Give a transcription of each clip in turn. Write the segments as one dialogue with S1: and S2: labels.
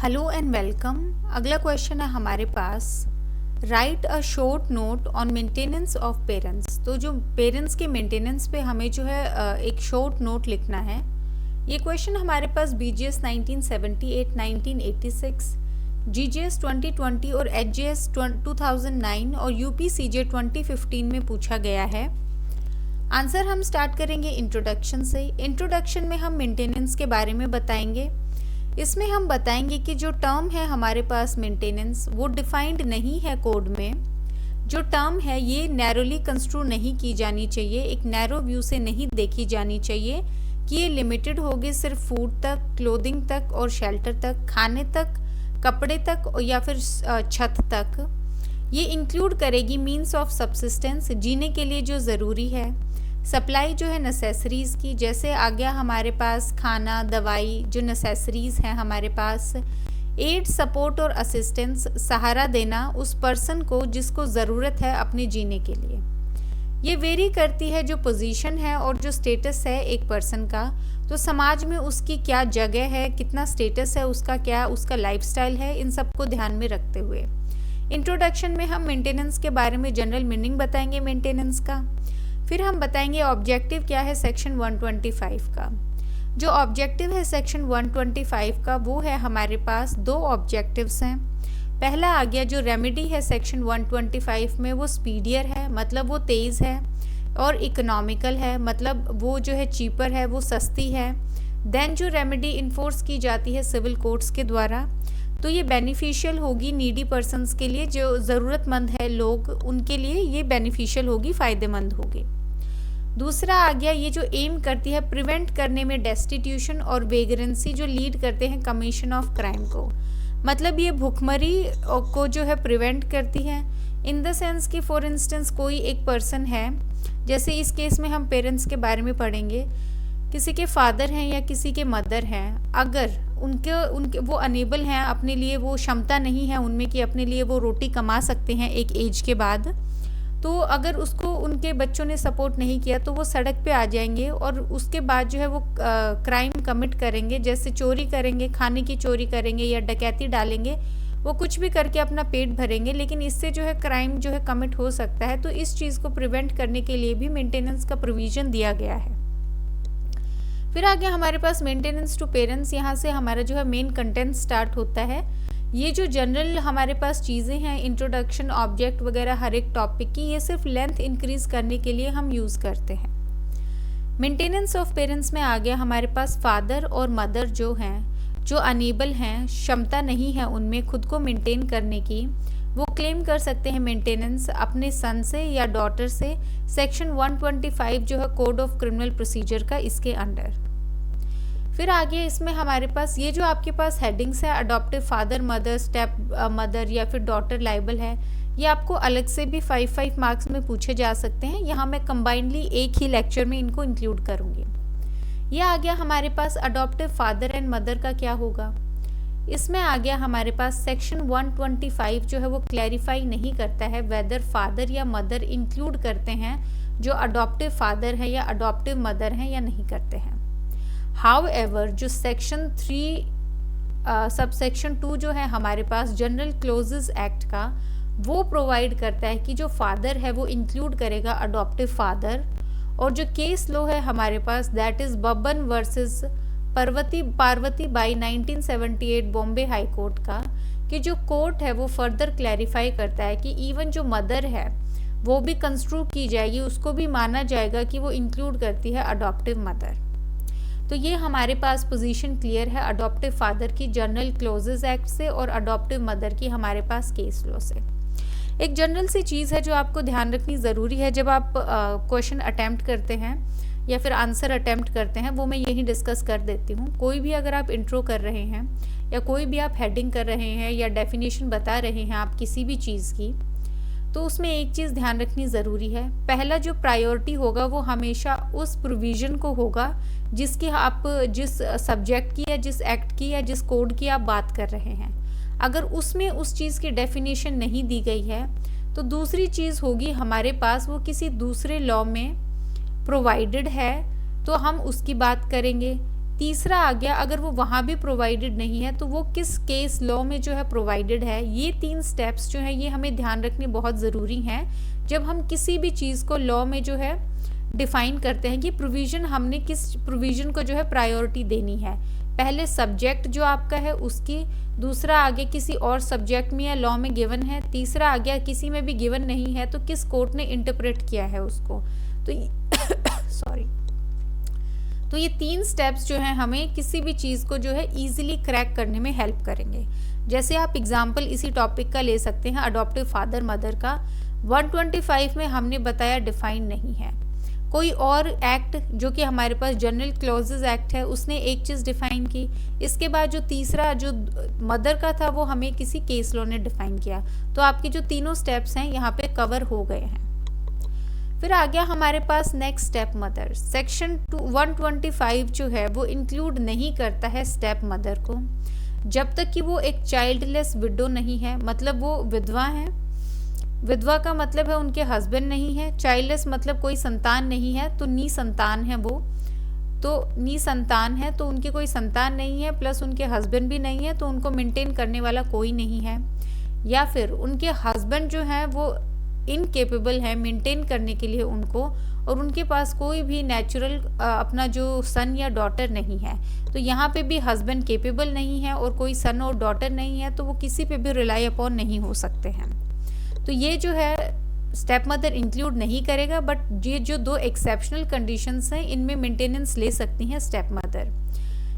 S1: Hello and welcome. अगला question है हमारे पास, write a short note on maintenance of parents. तो जो पेरेंट्स के मेंटेनेंस पे हमें जो है एक शॉर्ट नोट लिखना है। ये क्वेश्चन हमारे पास BGS 1978, 1986, GGS 2020 और HGS 2009 और UPCJ 2015 में पूछा गया है। आंसर हम स्टार्ट करेंगे इंट्रोडक्शन से। इंट्रोडक्शन में हम मेंटेनेंस के बारे में बताएंगे। इसमें हम बताएंगे कि जो टर्म है हमारे पास मेंटेनेंस, वो डिफाइंड नहीं है कोड में। जो टर्म है ये नैरोली कंस्ट्रू नहीं की जानी चाहिए, एक नैरो व्यू से नहीं देखी जानी चाहिए कि ये लिमिटेड होगी सिर्फ फूड तक, क्लोथिंग तक और शेल्टर तक, खाने तक, कपड़े तक या फिर छत तक। ये इंक्लूड करेगी मीन्स ऑफ सब्सिस्टेंस, जीने के लिए जो ज़रूरी है। सप्लाई जो है नेसेसरीज़ की, जैसे आ गया हमारे पास खाना, दवाई, जो नेसेसरीज़ हैं हमारे पास। एड, सपोर्ट और असिस्टेंस, सहारा देना उस पर्सन को जिसको ज़रूरत है अपने जीने के लिए। ये वेरी करती है जो पोजीशन है और जो स्टेटस है एक पर्सन का, तो समाज में उसकी क्या जगह है, कितना स्टेटस है उसका, क्या उसका लाइफस्टाइल है, इन सबको ध्यान में रखते हुए इंट्रोडक्शन में हम मेंटेनेंस के बारे में जनरल मीनिंग बताएंगे मेंटेनेंस का। फिर हम बताएंगे ऑब्जेक्टिव क्या है सेक्शन 125 का। जो ऑब्जेक्टिव है सेक्शन 125 का वो है हमारे पास दो ऑब्जेक्टिव्स हैं। पहला आ गया जो रेमेडी है सेक्शन 125 में, वो स्पीडियर है, मतलब वो तेज़ है, और इकोनॉमिकल है, मतलब वो जो है चीपर है, वो सस्ती है। देन जो रेमेडी इन्फोर्स की जाती है सिविल कोर्ट्स के द्वारा, तो ये बेनिफिशियल होगी नीडी पर्सन्स के लिए, जो ज़रूरतमंद है लोग, उनके लिए ये बेनिफिशियल होगी, फ़ायदेमंद होगी। दूसरा आ गया ये जो एम करती है प्रिवेंट करने में डेस्टिट्यूशन और वेगरेंसी, जो लीड करते हैं कमीशन ऑफ क्राइम को, मतलब ये भुखमरी को जो है प्रिवेंट करती है। इन द सेंस कि फॉर इंस्टेंस कोई एक पर्सन है, जैसे इस केस में हम पेरेंट्स के बारे में पढ़ेंगे, किसी के फादर हैं या किसी के मदर हैं, अगर उनके वो अनेबल हैं, अपने लिए वो क्षमता नहीं है उनमें कि अपने लिए वो रोटी कमा सकते हैं एक एज के बाद, तो अगर उसको उनके बच्चों ने सपोर्ट नहीं किया तो वो सड़क पे आ जाएंगे और उसके बाद जो है वो क्राइम कमिट करेंगे, जैसे चोरी करेंगे, खाने की चोरी करेंगे या डकैती डालेंगे, वो कुछ भी करके अपना पेट भरेंगे, लेकिन इससे जो है क्राइम जो है कमिट हो सकता है। तो इस चीज़ को प्रिवेंट करने के लिए भी मेंटेनेंस का प्रोविज़न दिया गया है। फिर आगे हमारे पास मेंटेनेंस टू पेरेंट्स, यहाँ से हमारा जो है मेन कंटेंट स्टार्ट होता है। ये जो जनरल हमारे पास चीज़ें हैं, इंट्रोडक्शन, ऑब्जेक्ट वगैरह हर एक टॉपिक की, ये सिर्फ लेंथ इंक्रीज करने के लिए हम यूज़ करते हैं। मेंटेनेंस ऑफ पेरेंट्स में आ गया हमारे पास फादर और मदर जो हैं, जो अनेबल हैं, क्षमता नहीं है उनमें खुद को मेंटेन करने की, वो क्लेम कर सकते हैं मेंटेनेंस अपने सन से या डॉटर से, सेक्शन 125 जो है कोड ऑफ क्रिमिनल प्रोसीजर का, इसके अंडर। फिर आगे इसमें हमारे पास ये जो आपके पास हेडिंग्स है, adoptive father, mother, step mother या फिर डॉटर लाइबल है, ये आपको अलग से भी 5 मार्क्स में पूछे जा सकते हैं। यहाँ मैं कंबाइंडली एक ही लेक्चर में इनको इंक्लूड करूँगी। ये आ गया हमारे पास अडॉप्टिव फादर एंड मदर का क्या होगा। इसमें आ गया हमारे पास सेक्शन 125 जो है वो क्लैरिफाई नहीं करता है वेदर फादर या मदर इंक्लूड करते हैं जो अडॉप्टिव फादर है या अडॉप्टिव मदर हैं या नहीं करते हैं। हाउएवर जो सेक्शन 3 सबसेक्शन 2 जो है हमारे पास जनरल क्लोजेस एक्ट का, वो प्रोवाइड करता है कि जो फादर है वो इंक्लूड करेगा अडॉप्टिव फादर। और जो केस लॉ है हमारे पास, that is Babban versus Parvati by 1978 Bombay high court का, कि जो कोर्ट है वो फर्दर क्लैरिफाई करता है कि इवन जो मदर है वो भी कंस्ट्रू की जाएगी, उसको भी माना जाएगा कि वो इंक्लूड करती है अडॉप्टिव मदर। तो ये हमारे पास पोजीशन क्लियर है अडॉप्टिव फादर की जनरल क्लोजेस एक्ट से और अडॉप्टिव मदर की हमारे पास केस लॉ से। एक जनरल सी चीज़ है जो आपको ध्यान रखनी ज़रूरी है जब आप क्वेश्चन अटैम्प्ट करते हैं या फिर आंसर अटैम्प्ट करते हैं, वो मैं यही डिस्कस कर देती हूँ। कोई भी अगर आप इंट्रो कर रहे हैं या कोई भी आप हेडिंग कर रहे हैं या डेफिनेशन बता रहे हैं आप किसी भी चीज़ की, तो उसमें एक चीज़ ध्यान रखनी ज़रूरी है। पहला जो प्रायोरिटी होगा वो हमेशा उस प्रोविज़न को होगा जिसकी आप जिस सब्जेक्ट की या जिस एक्ट की या जिस कोड की आप बात कर रहे हैं। अगर उसमें उस चीज़ की डेफिनेशन नहीं दी गई है तो दूसरी चीज़ होगी हमारे पास, वो किसी दूसरे लॉ में प्रोवाइडेड है तो हम उसकी बात करेंगे, तीसरा आ गया, अगर वो वहाँ भी प्रोवाइडेड नहीं है तो वो किस केस लॉ में जो है प्रोवाइडेड है। ये 3 स्टेप्स जो है ये हमें ध्यान रखने बहुत ज़रूरी हैं जब हम किसी भी चीज़ को लॉ में जो है डिफाइन करते हैं कि प्रोविज़न, हमने किस प्रोविज़न को जो है प्रायोरिटी देनी है। पहले सब्जेक्ट जो आपका है उसकी, दूसरा आ गया किसी और सब्जेक्ट में या लॉ में गिवन है, तीसरा आ गया किसी में भी गिवन नहीं है तो किस कोर्ट ने इंटरप्रेट किया है उसको। तो सॉरी तो ये 3 स्टेप्स जो हैं हमें किसी भी चीज़ को जो है ईजिली क्रैक करने में हेल्प करेंगे। जैसे आप एग्जाम्पल इसी टॉपिक का ले सकते हैं, अडॉप्टिव फादर मदर का 125 में हमने बताया डिफाइन नहीं है। कोई और एक्ट जो कि हमारे पास जनरल क्लॉजेज एक्ट है उसने एक चीज़ डिफाइन की, इसके बाद जो तीसरा जो मदर का था वो हमें किसी केस लॉ ने डिफाइन किया। तो आपके जो तीनों स्टेप्स हैं यहाँ पे कवर हो गए हैं। फिर आ गया हमारे पास नेक्स्ट स्टेप मदर। सेक्शन 125 जो है वो इंक्लूड नहीं करता है स्टेप मदर को जब तक कि वो एक चाइल्डलेस विडो नहीं है, मतलब वो विधवा है। विधवा का मतलब है उनके हस्बैंड नहीं है, चाइल्डलेस मतलब कोई संतान नहीं है, तो निसंतान है वो, तो निसंतान है तो उनके कोई संतान नहीं है, प्लस उनके हस्बैंड भी नहीं है तो उनको मेंटेन करने वाला कोई नहीं है, या फिर उनके हस्बैंड जो है वो इनकेपेबल है मेंटेन करने के लिए उनको, और उनके पास कोई भी नेचुरल अपना जो सन या डॉटर नहीं है। तो यहाँ पे भी हस्बैंड केपेबल नहीं है और कोई सन और डॉटर नहीं है तो वो किसी पे भी रिलाई अपॉन नहीं हो सकते हैं। तो ये जो है स्टेप मदर इंक्लूड नहीं करेगा, बट ये जो 2 एक्सेप्शनल कंडीशंस हैं इनमें मेंटेनेंस ले सकती हैं स्टेप मदर।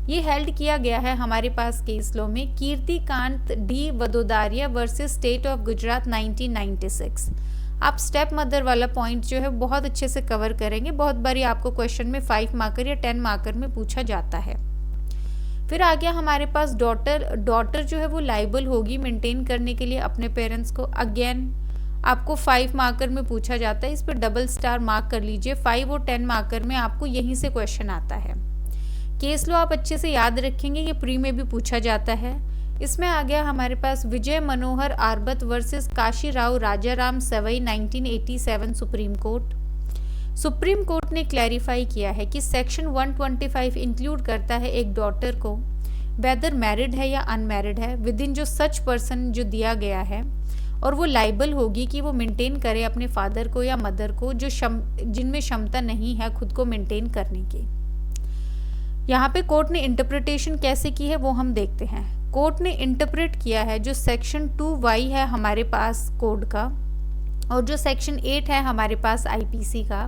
S1: ये हेल्ड किया गया है हमारे पास केस लॉ में Kirtikant D Vadodaraya versus state of Gujarat 1996। आप स्टेप मदर वाला पॉइंट जो है बहुत अच्छे से कवर करेंगे, बहुत बारी आपको क्वेश्चन में 5 मार्कर या 10 मार्कर में पूछा जाता है। फिर आ गया हमारे पास डॉटर जो है वो लाइबल होगी मेंटेन करने के लिए अपने पेरेंट्स को। अगेन आपको 5 मार्कर में पूछा जाता है, इस पर डबल स्टार मार्क कर लीजिए। 5 और 10 मार्कर में आपको यहीं से क्वेश्चन आता है। केस लॉ आप अच्छे से याद रखेंगे, ये प्री में भी पूछा जाता है। इसमें आ गया हमारे पास Vijay Manohar Arbat versus Kashi Rao Rajaram Sawai 1987 supreme court. Supreme court ने क्लैरिफाई किया है कि सेक्शन 125 इंक्लूड करता है एक डॉटर को, वेदर मैरिड है या अनमैरिड है, विद इन जो सच पर्सन जो दिया गया है, और वो लाइबल होगी कि वो मेंटेन करे अपने फादर को या मदर को जो जिनमें क्षमता नहीं है खुद को मेंटेन करने की। यहाँ पे कोर्ट ने इंटरप्रिटेशन कैसे की है वो हम देखते हैं। कोर्ट ने इंटरप्रेट किया है जो सेक्शन 2Y है हमारे पास कोड का, और जो सेक्शन 8 है हमारे पास आईपीसी का,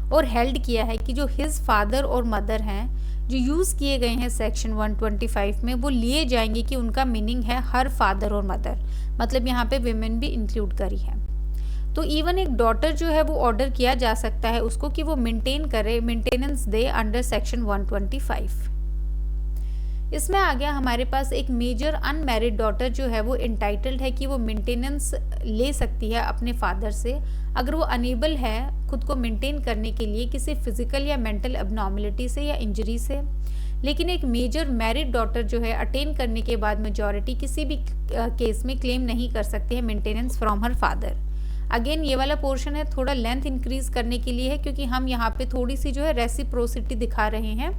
S1: और हेल्ड किया है कि जो हिज फादर और मदर हैं जो यूज़ किए गए हैं सेक्शन 125 में वो लिए जाएंगे कि उनका मीनिंग है हर फादर और मदर, मतलब यहाँ पे विमेन भी इंक्लूड करी है। तो इवन एक डॉटर जो है वो ऑर्डर किया जा सकता है उसको कि वो मेंटेन करे, मेंटेनेंस दे अंडर सेक्शन 125। इसमें आ गया हमारे पास एक मेजर अनमैरिड डॉटर जो है वो इंटाइटल्ड है कि वो मेंटेनेंस ले सकती है अपने फादर से अगर वो अनेबल है खुद को मेंटेन करने के लिए किसी फिजिकल या मेंटल एबनॉर्मलिटी से या इंजरी से। लेकिन एक मेजर मैरिड डॉटर जो है अटेन करने के बाद मेजॉरिटी किसी भी केस में क्लेम नहीं कर सकती है maintenance from her father. Again ये वाला पोर्शन है थोड़ा लेंथ इंक्रीज करने के लिए है क्योंकि हम यहाँ पे थोड़ी सी जो है रेसिप्रोसिटी दिखा रहे हैं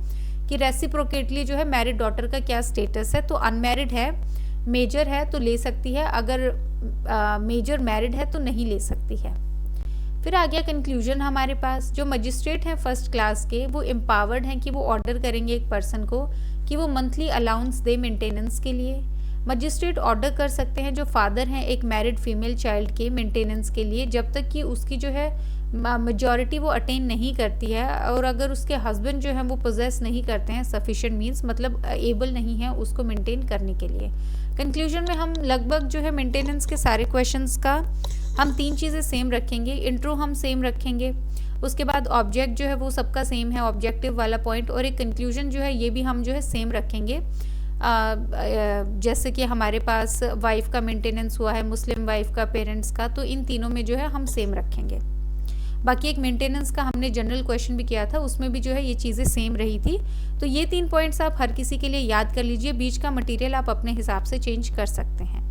S1: कि रेसिप्रोकेटली जो है मैरिड डॉटर का क्या स्टेटस है। तो अनमैरिड है, मेजर है तो ले सकती है, अगर मेजर मैरिड है तो नहीं ले सकती है। फिर आ गया कंक्लूजन हमारे पास। जो मजिस्ट्रेट हैं फर्स्ट क्लास के वो एम्पावर्ड हैं कि वो ऑर्डर करेंगे एक पर्सन को कि वो मंथली अलाउंस दे मेंटेनेंस के लिए। मजिस्ट्रेट ऑर्डर कर सकते हैं जो फादर हैं एक मैरिड फीमेल चाइल्ड के मेंटेनेंस के लिए जब तक कि उसकी जो है मेजॉरिटी वो अटेन नहीं करती है, और अगर उसके हस्बैंड जो है वो पोजेस नहीं करते हैं सफिशिएंट मींस मतलब एबल नहीं है उसको मेंटेन करने के लिए। कंक्लूजन में हम लगभग जो है मेंटेनेंस के सारे क्वेश्चंस का हम 3 चीज़ें सेम रखेंगे। इंट्रो हम सेम रखेंगे, उसके बाद ऑब्जेक्ट जो है वो सबका सेम है ऑब्जेक्टिव वाला पॉइंट, और एक कंक्लूजन जो है ये भी हम जो है सेम रखेंगे। जैसे कि हमारे पास वाइफ का मेंटेनेंस हुआ है, मुस्लिम वाइफ का, पेरेंट्स का, तो इन तीनों में जो है हम सेम रखेंगे। बाकी एक मेंटेनेंस का हमने जनरल क्वेश्चन भी किया था उसमें भी जो है ये चीज़ें सेम रही थी। तो ये 3 पॉइंट्स आप हर किसी के लिए याद कर लीजिए, बीच का मटेरियल आप अपने हिसाब से चेंज कर सकते हैं।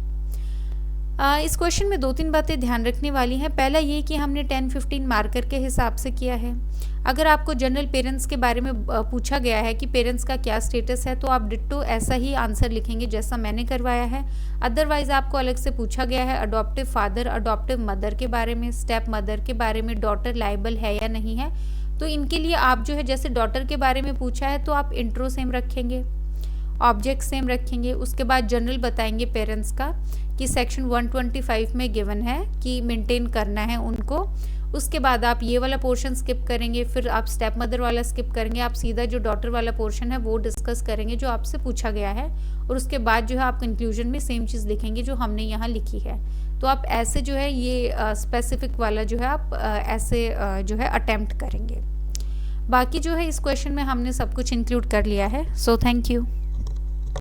S1: इस क्वेश्चन में 2-3 बातें ध्यान रखने वाली हैं। पहला ये कि हमने 10-15 मार्कर के हिसाब से किया है। अगर आपको जनरल पेरेंट्स के बारे में पूछा गया है कि पेरेंट्स का क्या स्टेटस है, तो आप डिट्टो ऐसा ही आंसर लिखेंगे जैसा मैंने करवाया है। अदरवाइज़ आपको अलग से पूछा गया है अडॉप्टिव फादर, अडॉप्टिव मदर के बारे में, स्टेप मदर के बारे में, डॉटर लायबल है या नहीं है, तो इनके लिए आप जो है जैसे डॉटर के बारे में पूछा है तो आप इंट्रो सेम रखेंगे, ऑब्जेक्ट सेम रखेंगे। उसके बाद जनरल बताएंगे पेरेंट्स का कि सेक्शन 125 में गिवन है कि मेंटेन करना है उनको। उसके बाद आप ये वाला पोर्शन स्किप करेंगे, फिर आप स्टेप मदर वाला स्किप करेंगे, आप सीधा जो डॉटर वाला पोर्शन है वो डिस्कस करेंगे जो आपसे पूछा गया है, और उसके बाद जो है आप कंक्लूजन में सेम चीज़ लिखेंगे जो हमने यहाँ लिखी है। तो आप ऐसे जो है ये स्पेसिफिक वाला जो है आप ऐसे जो है अटेम्प्ट करेंगे। बाकी जो है इस क्वेश्चन में हमने सब कुछ इंक्लूड कर लिया है। So thank you.